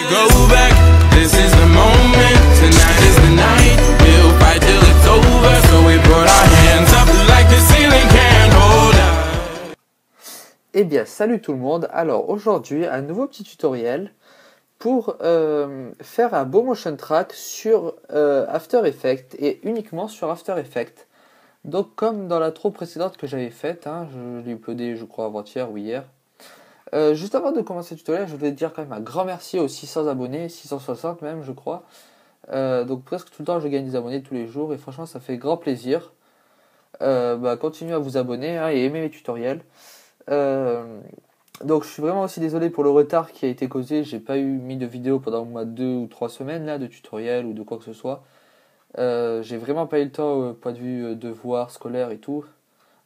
go back. This is the moment. Tonight is the night. We'll fight till it's over. So we put our hands up like the ceiling can't hold us. Eh bien, salut tout le monde. Alors aujourd'hui, un nouveau petit tutoriel pour faire un beau motion track sur After Effects et uniquement sur After Effects. Donc comme dans l'intro précédente que j'avais faite, je l'ai uploadé je crois avant-hier ou hier. Juste avant de commencer le tutoriel, je voulais dire quand même un grand merci aux 600 abonnés, 660 même je crois. Donc presque tout le temps je gagne des abonnés tous les jours et franchement ça fait grand plaisir. Continuez à vous abonner et aimer mes tutoriels. Donc je suis vraiment aussi désolé pour le retard qui a été causé. J'ai pas mis de vidéo pendant au moins 2 ou 3 semaines là, de tutoriel ou de quoi que ce soit. J'ai vraiment pas eu le temps au point de vue devoir scolaire et tout.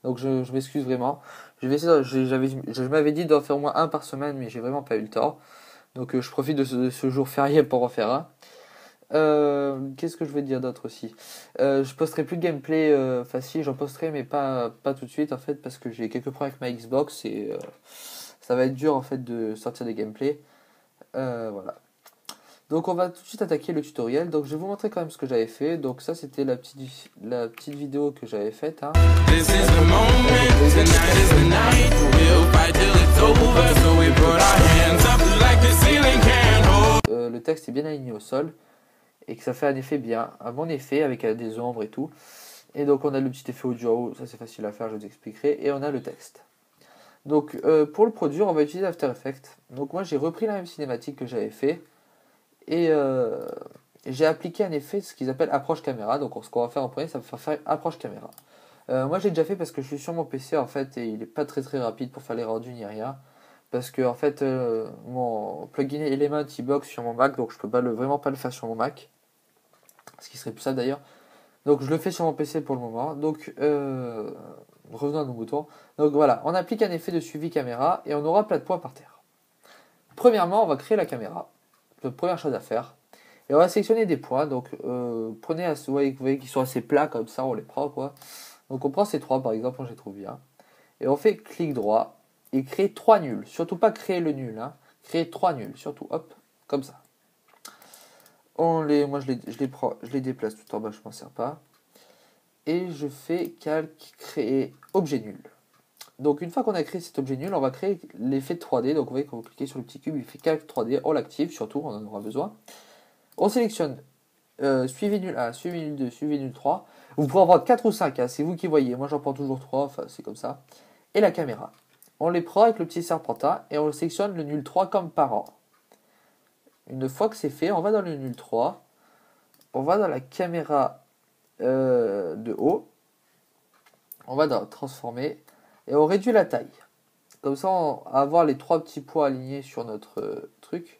Donc je m'excuse vraiment. Je vais essayer je m'avais dit d'en faire au moins un par semaine, mais j'ai vraiment pas eu le temps. Donc je profite de ce jour férié pour en faire un. Qu'est-ce que je vais dire d'autre aussi? Je posterai plus de gameplay facile, j'en posterai mais pas tout de suite en fait parce que j'ai quelques problèmes avec ma Xbox et ça va être dur en fait de sortir des gameplays. Voilà. Donc on va tout de suite attaquer le tutoriel. Donc je vais vous montrer quand même ce que j'avais fait. Donc ça c'était la petite vidéo que j'avais faite. Le texte est bien aligné au sol et que ça fait un effet bien, un bon effet avec des ombres et tout. Et donc on a le petit effet audio, ça c'est facile à faire, je vous expliquerai. Et on a le texte. Donc pour le produire, on va utiliser After Effects. Donc moi j'ai repris la même cinématique que j'avais fait. Et j'ai appliqué un effet, ce qu'ils appellent approche caméra. Donc ce qu'on va faire en premier, ça va faire approche caméra. Moi j'ai déjà fait parce que je suis sur mon PC en fait et il n'est pas très rapide pour faire les rendus ni rien. Parce que en fait mon plugin Element il bloque sur mon Mac, donc je peux vraiment pas le faire sur mon Mac. Ce qui serait plus ça d'ailleurs. Donc je le fais sur mon PC pour le moment. Donc revenons à nos moutons. Donc voilà, on applique un effet de suivi caméra et on aura plein de points par terre. Premièrement, on va créer la caméra. La première chose à faire. Et on va sélectionner des points. Donc prenez, vous voyez qu'ils sont assez plats comme ça, on les prend quoi. Donc on prend ces trois par exemple, je les trouve bien. Et on fait clic droit et créer 3 nuls. Surtout pas créer le nul, créer 3 nuls, surtout, hop, comme ça. Moi je les déplace tout en bas, je m'en sers pas. Et je fais calque, créer objet nul. Donc une fois qu'on a créé cet objet nul, on va créer l'effet de 3D. Donc vous voyez quand vous cliquez sur le petit cube, il fait calque 3D, on l'active surtout, on en aura besoin. On sélectionne suivi nul 1, suivi nul 2, suivi nul 3. Vous pouvez en prendre 4 ou 5, c'est vous qui voyez. Moi j'en prends toujours 3, enfin c'est comme ça. Et la caméra. On les prend avec le petit serpentin et on sélectionne le nul 3 comme parent. Une fois que c'est fait, on va dans le nul 3. On va dans la caméra de haut. On va dans transformer. Et on réduit la taille. Comme ça, on va avoir les 3 petits points alignés sur notre truc.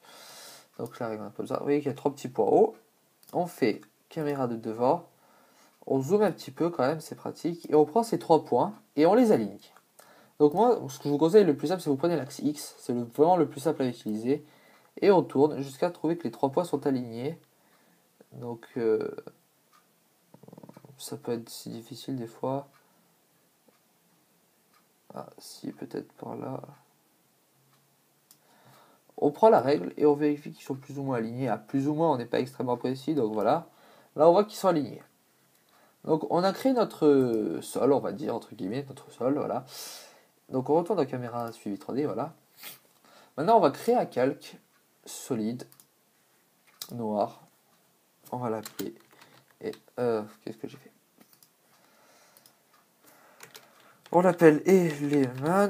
Donc je la règle un peu comme ça. Vous voyez qu'il y a 3 petits points hauts. On fait caméra de devant. On zoome un petit peu quand même, c'est pratique. Et on prend ces 3 points et on les aligne. Donc moi, ce que je vous conseille le plus simple, c'est vous prenez l'axe X. C'est vraiment le plus simple à utiliser. Et on tourne jusqu'à trouver que les 3 points sont alignés. Donc ça peut être si difficile des fois. Ah, si, peut-être par là. On prend la règle et on vérifie qu'ils sont plus ou moins alignés. À plus ou moins, on n'est pas extrêmement précis, donc voilà. Là, on voit qu'ils sont alignés. Donc, on a créé notre sol, on va dire, entre guillemets, notre sol, voilà. Donc, on retourne dans la caméra suivi 3D, voilà. Maintenant, on va créer un calque solide, noir. On va l'appeler. Et, qu'est-ce que j'ai fait? On l'appelle Element,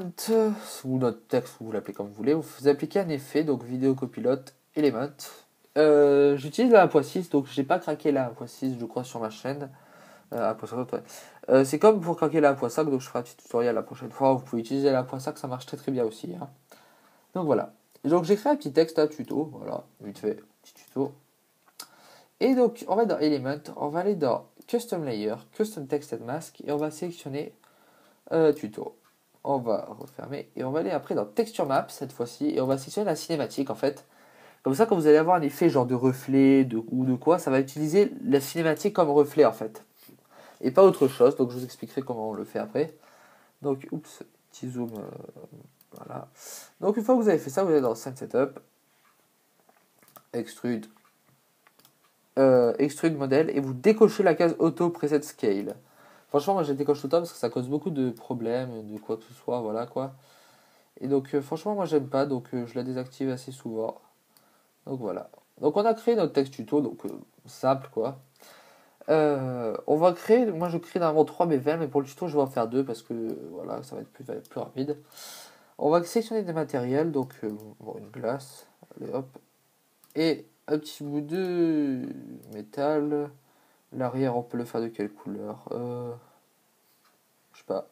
ou notre texte, vous l'appelez comme vous voulez. Vous appliquez un effet, donc vidéo copilote, Element. J'utilise la 1.6, donc j'ai pas craqué la 1.6, je crois, sur ma chaîne. 1.5, ouais. C'est comme pour craquer la 1.5, donc je ferai un petit tutoriel la prochaine fois. Vous pouvez utiliser la 1.5, ça marche très bien aussi. Donc voilà. Donc j'ai créé un petit texte à tuto, voilà, vite fait, petit tuto. Et donc on va dans Element, on va aller dans Custom Layer, Custom Text and Mask, et on va sélectionner tuto. On va refermer et on va aller après dans Texture Map cette fois-ci et on va sélectionner la cinématique en fait. Comme ça, quand vous allez avoir un effet genre de reflet ou de quoi, ça va utiliser la cinématique comme reflet en fait. Et pas autre chose, donc je vous expliquerai comment on le fait après. Donc, oups, petit zoom, voilà. Donc une fois que vous avez fait ça, vous allez dans Scene Setup. extrude, extrude modèle, et vous décochez la case auto preset scale. Franchement, moi, je décoche tout le temps parce que ça cause beaucoup de problèmes, de quoi que ce soit, voilà quoi. Et donc, franchement, moi, j'aime pas, donc je la désactive assez souvent. Donc voilà. Donc on a créé notre texte tuto, donc simple quoi. On va créer, moi je crée normalement 3 BVL, mais pour le tuto je vais en faire 2 parce que voilà, ça va être plus rapide. On va sélectionner des matériels, donc bon, une glace, allez hop, et un petit bout de métal. L'arrière on peut le faire de quelle couleur, je sais pas,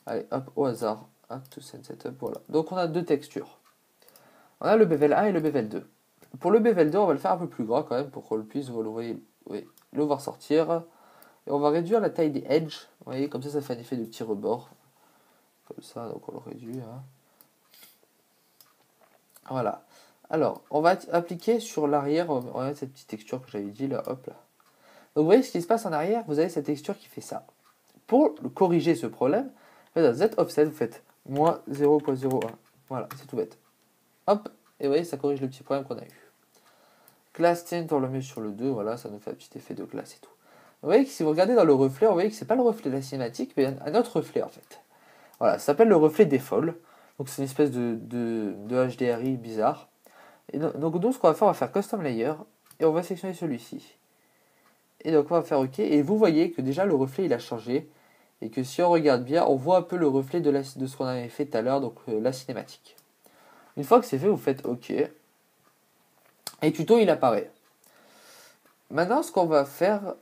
allez hop, au hasard, hop, to send setup, voilà. Donc on a 2 textures. On a le BVL 1 et le BVL 2. Pour le BVL2, on va le faire un peu plus gras quand même pour qu'on puisse le voir sortir. Et on va réduire la taille des edges. Vous voyez, comme ça fait un effet de petit rebord. Comme ça, donc on le réduit. Hein. Voilà. Alors, on va appliquer sur l'arrière, on va mettre cette petite texture que j'avais dit là, hop là. Donc vous voyez ce qui se passe en arrière, vous avez cette texture qui fait ça. Pour corriger ce problème, dans Z offset, vous faites moins 0.01. Voilà, c'est tout bête. Hop, et vous voyez, ça corrige le petit problème qu'on a eu. Glass tint, on le met sur le 2, voilà, ça nous fait un petit effet de glace et tout. Vous voyez que si vous regardez dans le reflet, vous voyez que c'est pas le reflet de la cinématique, mais un autre reflet en fait. Voilà, ça s'appelle le reflet Default. Donc c'est une espèce de HDRI bizarre. Et donc ce qu'on va faire, on va faire Custom Layer, et on va sélectionner celui-ci. Et donc on va faire OK, et vous voyez que déjà le reflet il a changé, et que si on regarde bien, on voit un peu le reflet de ce qu'on avait fait tout à l'heure, donc la cinématique. Une fois que c'est fait, vous faites OK. Et tuto, il apparaît. Maintenant, ce qu'on va faire,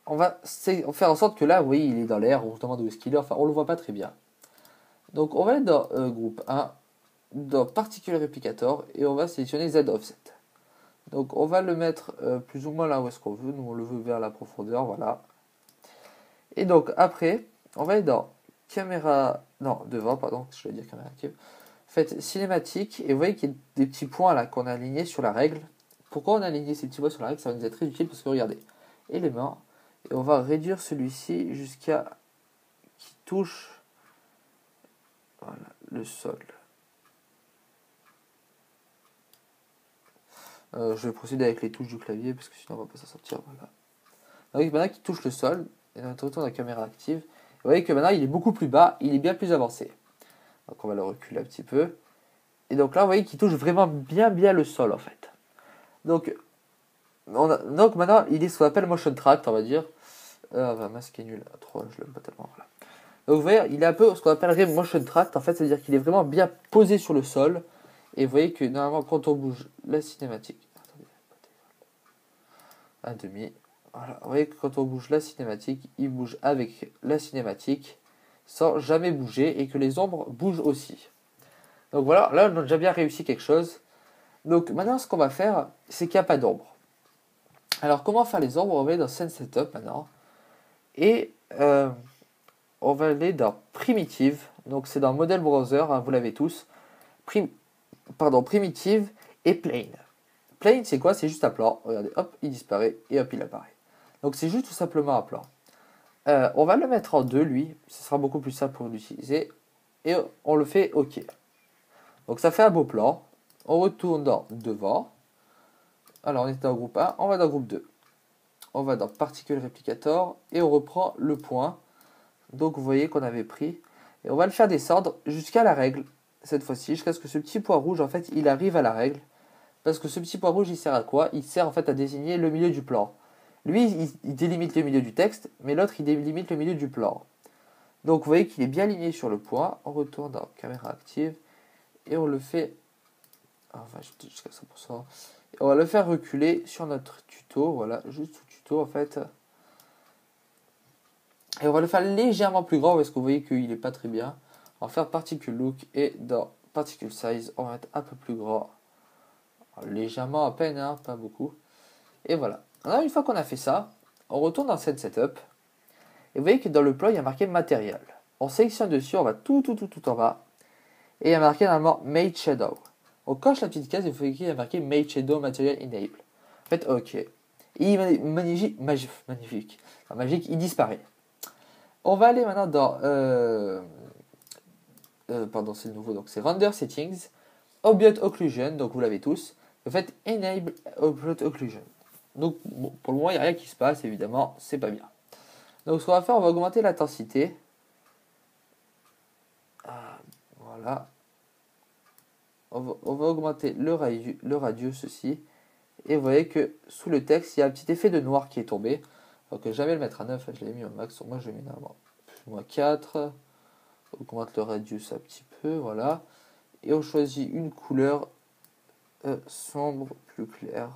on va faire en sorte que là, vous voyez, il est dans l'air, on se demande où est-ce qu'il est, enfin, on le voit pas très bien. Donc, on va être dans groupe 1, dans Particle Replicator, et on va sélectionner Z Offset. Donc, on va le mettre plus ou moins là où est-ce qu'on veut. Nous, on le veut vers la profondeur, voilà. Et donc, après, on va être dans caméra, non, devant, pardon, je vais dire caméra active. Faites cinématique, et vous voyez qu'il y a des petits points là qu'on a alignés sur la règle. Pourquoi on a aligné ces petits points sur la règle? Ça va nous être très utile parce que regardez, élément, et on va réduire celui-ci jusqu'à qui touche voilà, le sol. Je vais procéder avec les touches du clavier parce que sinon on va pas s'en sortir. Voilà. Donc maintenant qu'il touche le sol, et on retourne dans la caméra active, vous voyez que maintenant il est beaucoup plus bas, il est bien plus avancé. Donc on va le reculer un petit peu. Et donc là vous voyez qu'il touche vraiment bien le sol en fait. Donc maintenant, il est ce qu'on appelle motion tracked, on va dire. Masque est nul. 3, je l'aime pas tellement. Voilà. Donc vous voyez, il est un peu ce qu'on appellerait motion tracked. En fait, c'est-à-dire qu'il est vraiment bien posé sur le sol. Et vous voyez que normalement, quand on bouge la cinématique. Un demi. Voilà. Vous voyez que quand on bouge la cinématique, il bouge avec la cinématique sans jamais bouger et que les ombres bougent aussi. Donc voilà, là, on a déjà bien réussi quelque chose. Donc maintenant, ce qu'on va faire, c'est qu'il n'y a pas d'ombre. Alors, comment faire les ombres? On va aller dans Scene Setup maintenant. Et on va aller dans Primitive. Donc, c'est dans Model Browser, hein, vous l'avez tous. Primitive et Plane. Plane, c'est quoi? C'est juste un plan. Regardez, hop, il disparaît et hop, il apparaît. Donc, c'est juste tout simplement un plan. On va le mettre en 2, lui. Ce sera beaucoup plus simple pour l'utiliser. Et on le fait OK. Donc, ça fait un beau plan. On retourne dans Devant. Alors, on est dans groupe 1, on va dans groupe 2. On va dans Particle Replicator et on reprend le point. Donc, vous voyez qu'on avait pris. Et on va le faire descendre jusqu'à la règle, cette fois-ci, jusqu'à ce que ce petit point rouge, en fait, il arrive à la règle. Parce que ce petit point rouge, il sert à quoi? Il sert, en fait, à désigner le milieu du plan. Lui, il délimite le milieu du texte, mais l'autre, il délimite le milieu du plan. Donc, vous voyez qu'il est bien aligné sur le point. On retourne dans Caméra Active et on le fait... Enfin, jusqu'à 100%. On va le faire reculer sur notre tuto, voilà, juste sous tuto en fait. Et on va le faire légèrement plus grand parce que vous voyez qu'il n'est pas très bien. On va faire Particle Look et dans Particle Size, on va mettre un peu plus grand. Légèrement à peine, hein, pas beaucoup. Et voilà. Alors, une fois qu'on a fait ça, on retourne dans Scene Setup. Et vous voyez que dans le plan, il y a marqué Matériel. On sélectionne dessus, on va tout en bas. Et il y a marqué normalement Made Shadow. On coche la petite case et vous voyez qu'il y a marqué Made Shadow Material Enable. Faites OK. Et il est magnifique, magique, il disparaît. On va aller maintenant dans... pardon, c'est le nouveau, donc c'est Render Settings, Object Occlusion, donc vous l'avez tous. Vous faites Enable Upload Occlusion. Donc bon, pour le moment, il n'y a rien qui se passe, évidemment, c'est pas bien. Donc ce qu'on va faire, on va augmenter l'intensité. Voilà. On va augmenter le radius aussi. Et vous voyez que sous le texte, il y a un petit effet de noir qui est tombé. Donc jamais le mettre à 9, je l'ai mis au max. Moi je l'ai mis à moins 4. On augmente le radius un petit peu, voilà. Et on choisit une couleur sombre, plus claire.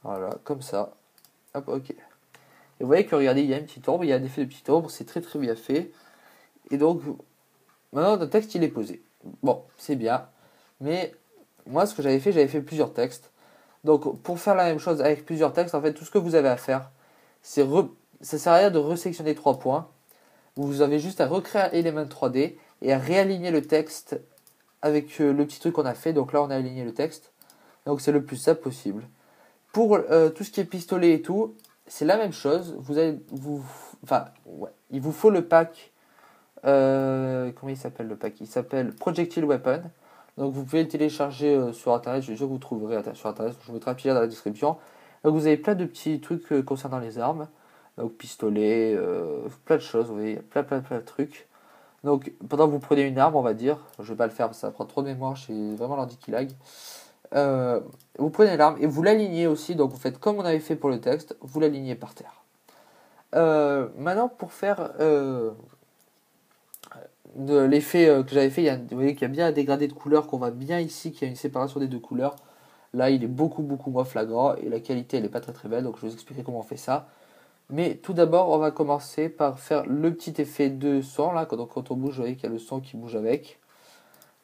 Voilà, comme ça. Hop, ok. Et vous voyez que regardez, il y a une petite ombre, il y a un effet de petite ombre, c'est très très bien fait. Et donc, maintenant notre texte il est posé. Bon, c'est bien. Mais moi ce que j'avais fait plusieurs textes. Donc pour faire la même chose avec plusieurs textes, en fait tout ce que vous avez à faire, c'est ça sert à rien de resectionner 3 points. Vous avez juste à recréer un élément 3D et à réaligner le texte avec le petit truc qu'on a fait. Donc là on a aligné le texte. Donc c'est le plus simple possible. Pour tout ce qui est pistolet et tout, c'est la même chose. Il vous faut le pack. Comment il s'appelle le pack? Il s'appelle Projectile Weapon. Donc vous pouvez le télécharger sur internet. Je suis sûr que vous trouverez sur internet. Je vous mettrai un petit lien dans la description. Donc vous avez plein de petits trucs concernant les armes. Donc pistolet, plein de choses. Vous voyez, plein de trucs. Donc pendant que vous prenez une arme, on va dire, je vais pas le faire parce que ça prend trop de mémoire. J'ai vraiment l'ordi qui lag. Vous prenez l'arme et vous l'alignez aussi. Donc vous faites comme on avait fait pour le texte. Vous l'alignez par terre. Maintenant pour faire de l'effet que j'avais fait, vous voyez qu'il y a bien un dégradé de couleur qu'on voit bien ici, qu'il y a une séparation des deux couleurs. Là, il est beaucoup moins flagrant et la qualité, elle n'est pas très belle. Donc, je vais vous expliquer comment on fait ça. Mais tout d'abord, on va commencer par faire le petit effet de son. Là, quand on bouge, vous voyez qu'il y a le son qui bouge avec.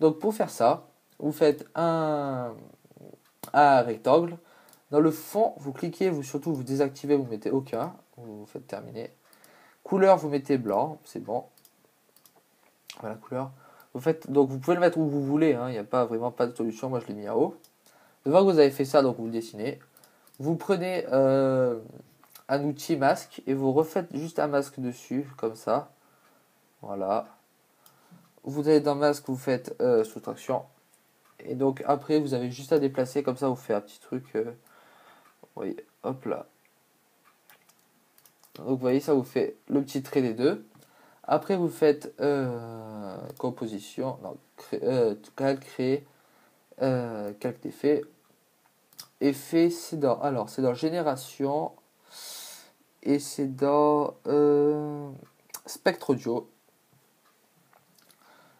Donc, pour faire ça, vous faites un rectangle. Dans le fond, vous cliquez, surtout vous désactivez, vous mettez aucun. Vous faites terminer. Couleur, vous mettez blanc, c'est bon. Voilà la couleur. Donc vous pouvez le mettre où vous voulez, hein, il n'y a vraiment pas de solution, moi je l'ai mis en haut. Une fois que vous avez fait ça, donc vous le dessinez, vous prenez un outil masque et vous refaites juste un masque dessus, comme ça. Voilà. Vous allez dans masque, vous faites soustraction. Et donc après, vous avez juste à déplacer, comme ça vous faites un petit truc. Vous voyez, hop là. Donc vous voyez, ça vous fait le petit trait des deux. Après, vous faites composition, non, créer, calque d'effet. Effet, c'est dans génération et c'est dans spectre audio.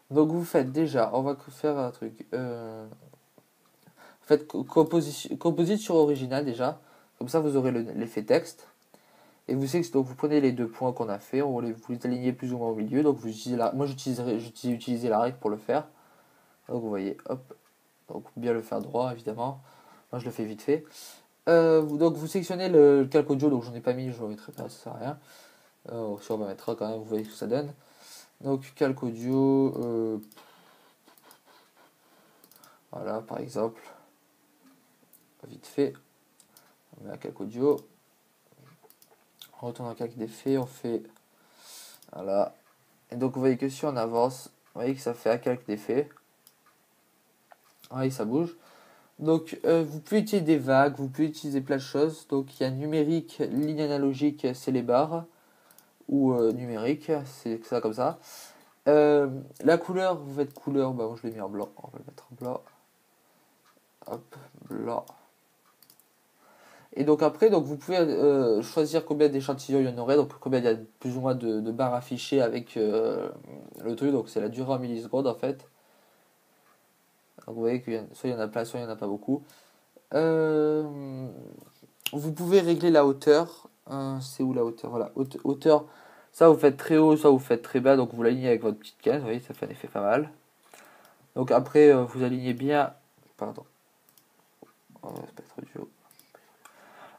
Donc vous faites déjà, on va faire un truc. Vous faites composite sur original déjà, comme ça vous aurez l'effet texte. Et vous savez que donc vous prenez les deux points qu'on a fait, vous les alignez plus ou moins au milieu. Donc vous utilisez moi j'utilisais la règle pour le faire. Donc vous voyez, hop, donc bien le faire droit évidemment. Moi je le fais vite fait. Donc vous sélectionnez le calque audio, donc j'en ai pas mis, je ne le mettrai pas, ça sert à rien. Si on va mettre quand même, vous voyez ce que ça donne. Donc calque audio, voilà par exemple, vite fait, on met un calque audio. On retourne en calque d'effet, on fait voilà. Et donc vous voyez que si on avance, vous voyez que ça fait un calque d'effet. Oui, ça bouge. Donc vous pouvez utiliser des vagues, vous pouvez utiliser plein de choses. Donc il y a numérique, ligne analogique, c'est les barres. Ou numérique, c'est ça comme ça. La couleur, vous faites couleur, bah moi je l'ai mis en blanc, on va le mettre en blanc. Hop, blanc. Et donc après, donc vous pouvez choisir combien d'échantillons il y en aurait, donc combien il y a plus ou moins de barres affichées avec le truc, donc c'est la durée en millisecondes en fait. Donc vous voyez que soit il y en a plein, soit il n'y en a pas beaucoup. Vous pouvez régler la hauteur. C'est où la hauteur? Voilà, hauteur. Ça vous faites très haut, soit vous faites très bas, donc vous l'alignez avec votre petite canne, vous voyez, ça fait un effet pas mal. Donc après, vous alignez bien. Pardon. Spectre audio.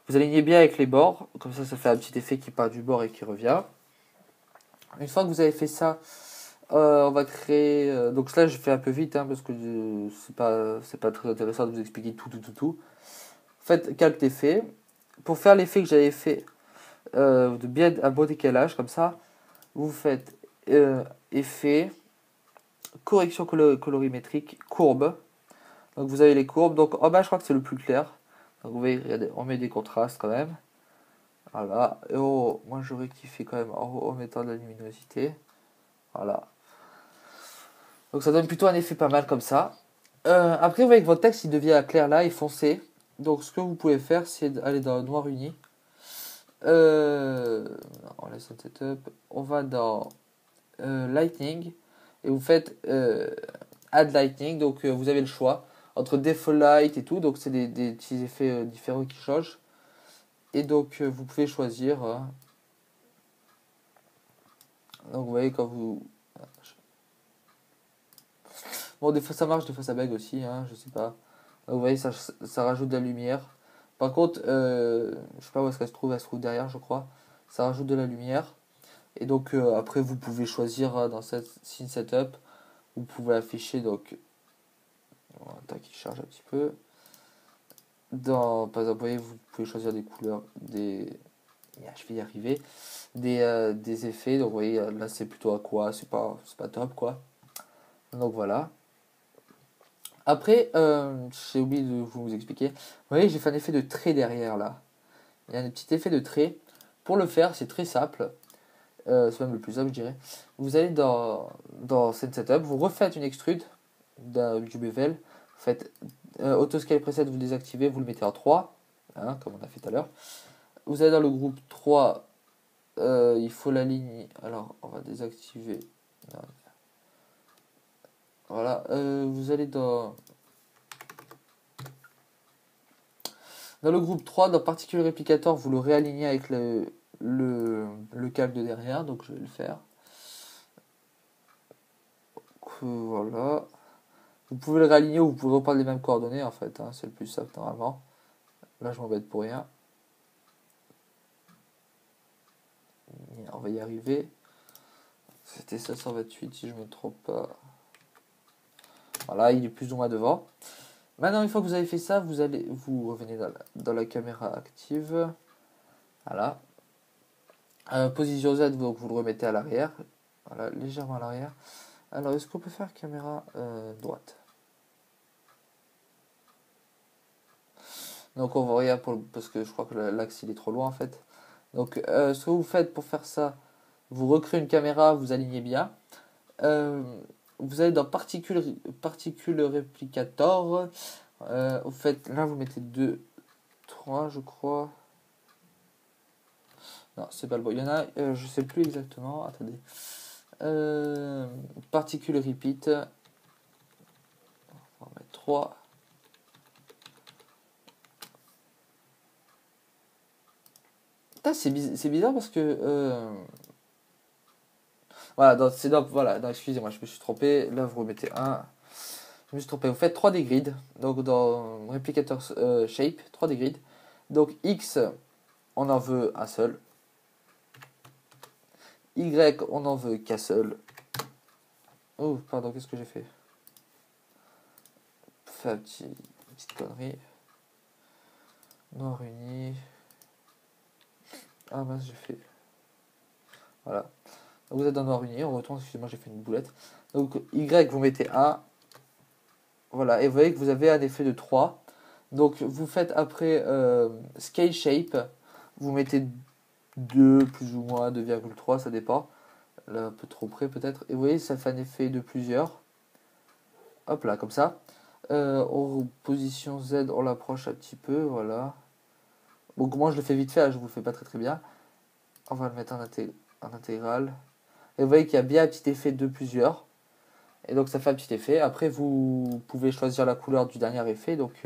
Vous alignez bien avec les bords, comme ça fait un petit effet qui part du bord et qui revient. Une fois que vous avez fait ça, on va créer. Donc là, je fais un peu vite parce que c'est pas très intéressant de vous expliquer tout. Faites calque d'effet. Pour faire l'effet que j'avais fait, de bien un beau décalage comme ça, vous faites effet, correction colorimétrique, courbe. Donc vous avez les courbes. Donc en bas, je crois que c'est le plus clair. Donc vous voyez, regardez, on met des contrastes quand même. Voilà. Et moi je rectifie quand même en haut en mettant de la luminosité. Voilà. Donc ça donne plutôt un effet pas mal comme ça. Après, vous voyez que votre texte il devient clair là et foncé. Donc ce que vous pouvez faire, c'est d'aller dans Noir Uni. On laisse un setup. On va dans Lightning. Et vous faites Add Lightning. Donc vous avez le choix entre Default Light et tout. Donc c'est des petits effets différents qui changent. Et donc vous pouvez choisir. Donc vous voyez quand vous... Bon, des fois ça marche, des fois ça bug aussi, hein, je sais pas. Donc, vous voyez, ça rajoute de la lumière. Par contre, je sais pas où est-ce qu'elle se trouve derrière, je crois. Ça rajoute de la lumière. Et donc après, vous pouvez choisir dans cette scene setup. Vous pouvez afficher, donc... Tac, il charge un petit peu. Par exemple, vous voyez, vous pouvez choisir des couleurs, je vais y arriver. Des effets, donc vous voyez, là c'est plutôt aqua, c'est pas top, quoi. Donc voilà. Après, j'ai oublié de vous expliquer. Vous voyez, j'ai fait un effet de trait derrière là. Il y a un petit effet de trait. Pour le faire, c'est très simple. C'est même le plus simple, je dirais. Vous allez dans Scene Setup, vous refaites une extrude du bevel. Vous faites Autoscale Preset, vous le désactivez, vous le mettez en 3, hein, comme on a fait tout à l'heure. Vous allez dans le groupe 3, il faut la ligne. Alors, on va désactiver. Voilà, vous allez dans le groupe 3, dans Particle Replicator, vous le réalignez avec le câble de derrière, donc je vais le faire. Voilà. Vous pouvez le réaligner ou vous pouvez reprendre les mêmes coordonnées en fait, hein, c'est le plus simple normalement. Là je m'embête pour rien. On va y arriver. C'était 528 si je ne me trompe pas. Voilà, il est plus ou moins devant. Maintenant, une fois que vous avez fait ça, vous revenez dans la caméra active. Voilà. Position Z, donc vous le remettez à l'arrière. Voilà, légèrement à l'arrière. Alors, est-ce qu'on peut faire caméra droite? Donc, on va regarder parce que je crois que l'axe il est trop loin en fait. Donc, ce que vous faites pour faire ça, vous recréez une caméra, vous alignez bien. Vous allez dans Particle Replicator. Vous faites, là, vous mettez 2, 3, je crois. Non, c'est pas le bon. Il y en a, je sais plus exactement. Attendez. Particle Repeat. On va mettre 3. C'est bizarre parce que. Voilà, excusez-moi, je me suis trompé. Là, vous remettez 1. Je me suis trompé. Vous faites 3D grid. Donc, dans Replicator Shape, 3D grid. Donc, X, on en veut un seul. Y, on n'en veut qu'un seul. Oh, pardon, qu'est-ce que j'ai fait? Fait une petite connerie. Noir uni. Ah mince, j'ai fait. Voilà. Donc, vous êtes dans Noir uni, on retourne, excusez-moi, j'ai fait une boulette. Donc, Y, vous mettez 1. Voilà, et vous voyez que vous avez un effet de 3. Donc, vous faites après Scale Shape. Vous mettez 2, plus ou moins 2,3, ça dépend. Là, un peu trop près peut-être. Et vous voyez, ça fait un effet de plusieurs. Hop là, comme ça. Position Z, on l'approche un petit peu, voilà. Bon, moi je le fais vite fait, je vous le fais pas très bien. On va le mettre en intégrale. Et vous voyez qu'il y a bien un petit effet de plusieurs. Et donc ça fait un petit effet. Après, vous pouvez choisir la couleur du dernier effet. Donc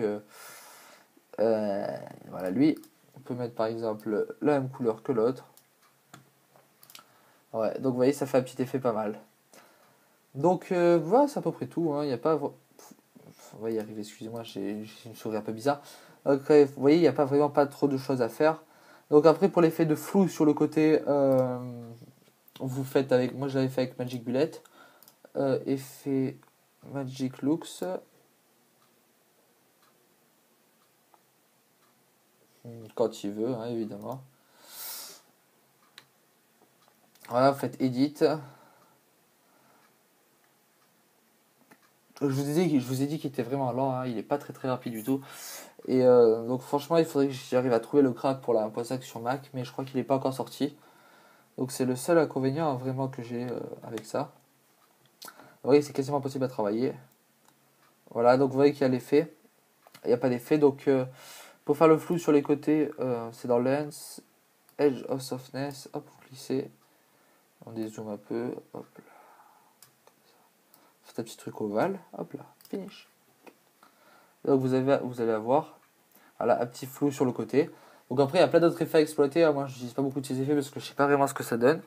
voilà, lui, on peut mettre par exemple la même couleur que l'autre. Ouais, donc vous voyez, ça fait un petit effet pas mal. Donc voilà, c'est à peu près tout. Il n'y a pas... On va y arriver, excusez-moi, j'ai une souris un peu bizarre. Donc, vous voyez, il n'y a vraiment pas trop de choses à faire. Donc après, pour l'effet de flou sur le côté, vous faites avec... Moi, je l'avais fait avec Magic Bullet. Effet Magic Looks. Quand il veut, hein, évidemment. Voilà, vous faites Edit. Je vous ai dit qu'il était vraiment lent, hein, il est pas très très rapide du tout. Et donc franchement, il faudrait que j'arrive à trouver le crack pour la 1.5 sur Mac, mais je crois qu'il n'est pas encore sorti. Donc c'est le seul inconvénient, hein, vraiment que j'ai avec ça. Vous voyez, c'est quasiment impossible à travailler. Voilà, donc vous voyez qu'il y a l'effet. Il n'y a pas d'effet, donc pour faire le flou sur les côtés, c'est dans Lens, Edge of Softness, hop, vous glissez, on dézoome un peu, hop là. Faites un petit truc ovale, hop là, finish. Donc vous allez avoir voilà, un petit flou sur le côté. Donc après, il y a plein d'autres effets à exploiter. Moi, je n'utilise pas beaucoup de ces effets parce que je ne sais pas vraiment ce que ça donne.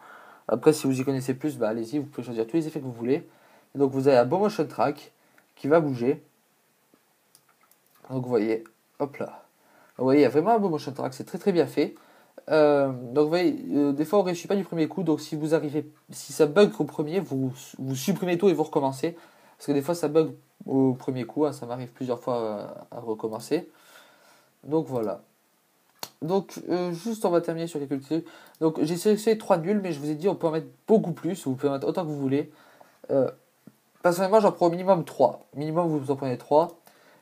Après, si vous y connaissez plus, bah, allez-y, vous pouvez choisir tous les effets que vous voulez. Et donc vous avez un bon motion track qui va bouger. Donc vous voyez, hop là. Vous voyez, il y a vraiment un beau motion track, c'est très très bien fait. Donc vous voyez, des fois on ne réussit pas du premier coup. Donc si ça bug au premier, vous supprimez tout et vous recommencez. Parce que des fois ça bug au premier coup, hein, ça m'arrive plusieurs fois à recommencer. Donc voilà. Donc juste on va terminer sur quelques trucs. Donc j'ai sélectionné 3 nuls, mais je vous ai dit on peut en mettre beaucoup plus, vous pouvez en mettre autant que vous voulez. Personnellement j'en prends au minimum 3. Minimum vous en prenez 3.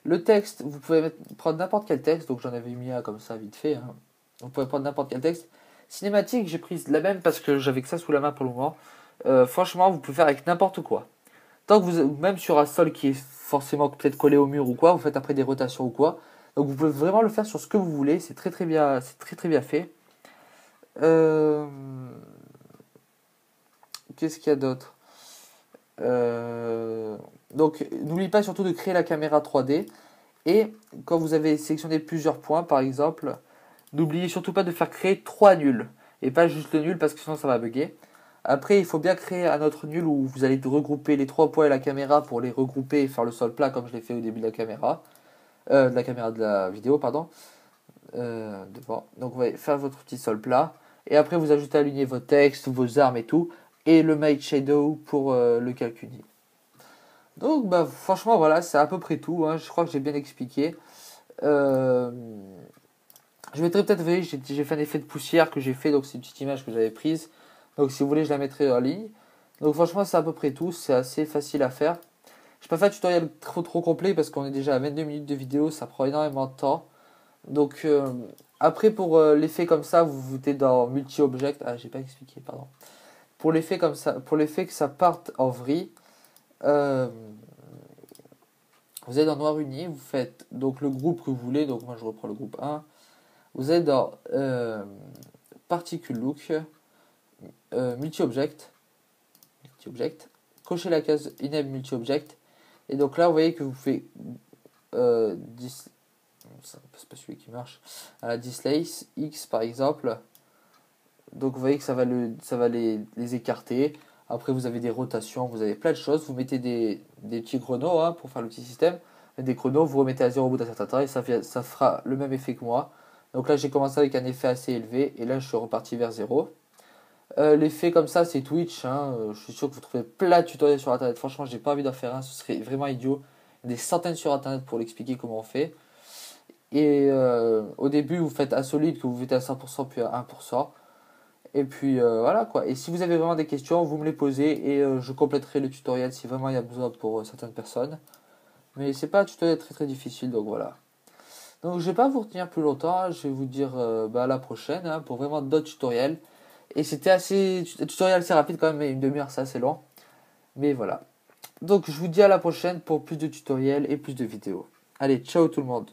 Le texte, vous pouvez prendre n'importe quel texte, donc j'en avais mis un comme ça vite fait. Hein. Vous pouvez prendre n'importe quel texte. Cinématique, j'ai pris la même parce que j'avais que ça sous la main pour le moment. Franchement, vous pouvez faire avec n'importe quoi. Tant que même sur un sol qui est forcément peut-être collé au mur ou quoi, vous faites après des rotations ou quoi. Donc vous pouvez vraiment le faire sur ce que vous voulez, c'est très très bien fait. Qu'est-ce qu'il y a d'autre? Donc n'oubliez pas surtout de créer la caméra 3D. Et quand vous avez sélectionné plusieurs points, par exemple, n'oubliez surtout pas de faire créer 3 nuls. Et pas juste le nul parce que sinon ça va bugger. Après, il faut bien créer un autre nul où vous allez regrouper les 3 points et la caméra pour les regrouper et faire le sol plat comme je l'ai fait au début de la caméra. De la vidéo, pardon. Donc vous allez faire votre petit sol plat. Et après, vous ajoutez aligner vos textes, vos armes et tout. Et le Make Shadow pour le calculer. Donc bah, franchement voilà, c'est à peu près tout. Hein. Je crois que j'ai bien expliqué. Je mettrai peut-être, vous voyez, j'ai fait un effet de poussière que j'ai fait. Donc c'est une petite image que j'avais prise. Donc si vous voulez, je la mettrai en ligne. Donc franchement, c'est à peu près tout. C'est assez facile à faire. Je ne peux pas faire un tutoriel trop complet parce qu'on est déjà à 22 minutes de vidéo. Ça prend énormément de temps. Donc après pour l'effet comme ça, vous mettez dans multi-object. Ah, j'ai pas expliqué, pardon. Pour l'effet comme ça, pour l'effet que ça parte en vrille, vous allez dans Noir Uni, vous faites donc le groupe que vous voulez. Donc moi je reprends le groupe 1. Vous allez dans Particle Look, multi-object. Cochez la case Enable multi-object. Et donc là vous voyez que vous faites c'est pas celui qui marche. Displace X par exemple. Donc vous voyez que ça va les écarter. Après vous avez des rotations, vous avez plein de choses. Vous mettez des petits chronos hein, pour faire le petit système. Des chronos, vous remettez à 0 au bout d'un certain temps et ça fera le même effet que moi. Donc là j'ai commencé avec un effet assez élevé et là je suis reparti vers 0. L'effet comme ça c'est Twitch. Hein. Je suis sûr que vous trouvez plein de tutoriels sur internet. Franchement j'ai pas envie d'en faire un, ce serait vraiment idiot. Il y a des centaines sur internet pour l'expliquer comment on fait. Et au début vous faites un solide que vous mettez à 100% puis à 1%. Et puis voilà quoi. Et si vous avez vraiment des questions, vous me les posez et je compléterai le tutoriel si vraiment il y a besoin pour certaines personnes. Mais c'est pas un tutoriel très très difficile donc voilà. Donc je vais pas vous retenir plus longtemps, je vais vous dire à la prochaine hein, pour vraiment d'autres tutoriels. Et c'était un tutoriel assez rapide quand même, mais une demi-heure c'est assez long. Mais voilà. Donc je vous dis à la prochaine pour plus de tutoriels et plus de vidéos. Allez, ciao tout le monde.